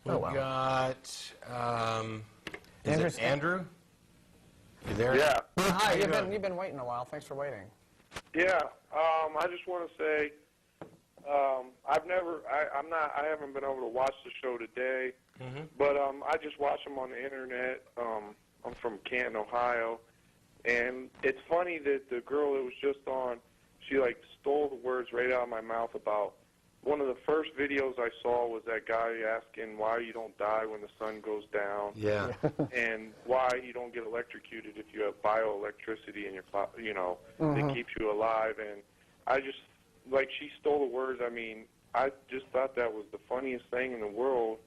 We've got, is it Andrew? You there? Yeah. Hi, you've been waiting a while. Thanks for waiting. Yeah. I just want to say, I haven't been able to watch the show today, but I just watch them on the internet. I'm from Canton, Ohio, and it's funny that the girl that was just on, she like stole the words right out of my mouth about one of the first videos I saw was that guy asking why you don't die when the sun goes down, and why you don't get electrocuted if you have bioelectricity in your, that keeps you alive. And I just, like, she stole the words. I mean, I just thought that was the funniest thing in the world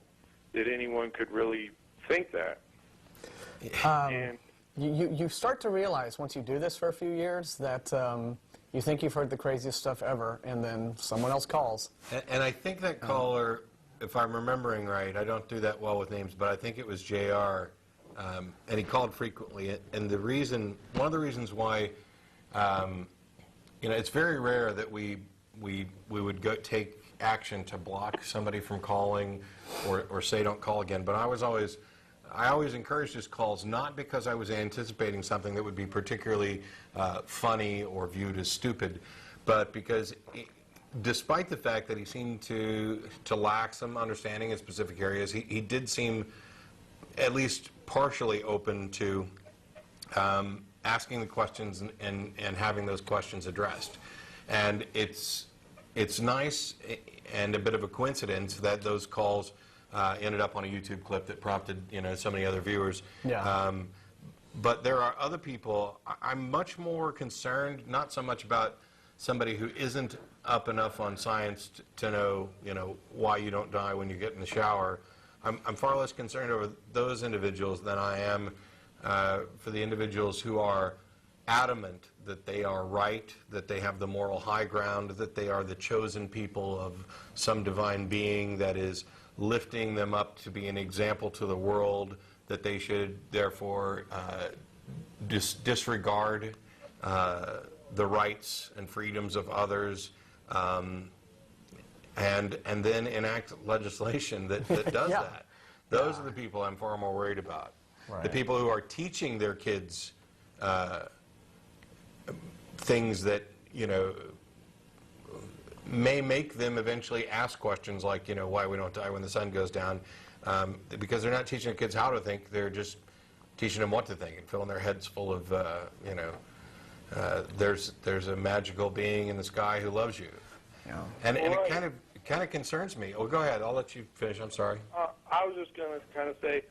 that anyone could really think that. And you start to realize once you do this for a few years that you think you've heard the craziest stuff ever, and then someone else calls. And I think that caller, if I'm remembering right, I don't do that well with names, but I think it was JR, and he called frequently. And the reason, one of the reasons why, it's very rare that we would go take action to block somebody from calling or say don't call again. But I always encouraged his calls, not because I was anticipating something that would be particularly funny or viewed as stupid, but because despite the fact that he seemed to lack some understanding in specific areas, he did seem at least partially open to asking the questions and having those questions addressed. And it's nice and a bit of a coincidence that those calls ended up on a YouTube clip that prompted so many other viewers. Yeah. But there are other people. I'm much more concerned, not so much about somebody who isn't up enough on science to know why you don't die when you get in the shower. I'm far less concerned over those individuals than I am for the individuals who are adamant that they are right, that they have the moral high ground, that they are the chosen people of some divine being that is lifting them up to be an example to the world, that they should therefore disregard the rights and freedoms of others, and then enact legislation that does that. Those are the people I'm far more worried about. Right. The people who are teaching their kids things that may make them eventually ask questions like, why we don't die when the sun goes down, because they're not teaching their kids how to think, they're just teaching them what to think and filling their heads full of, there's a magical being in the sky who loves you. Yeah. And it kind of concerns me. Oh, go ahead. I'll let you finish. I'm sorry. I was just going to kind of say,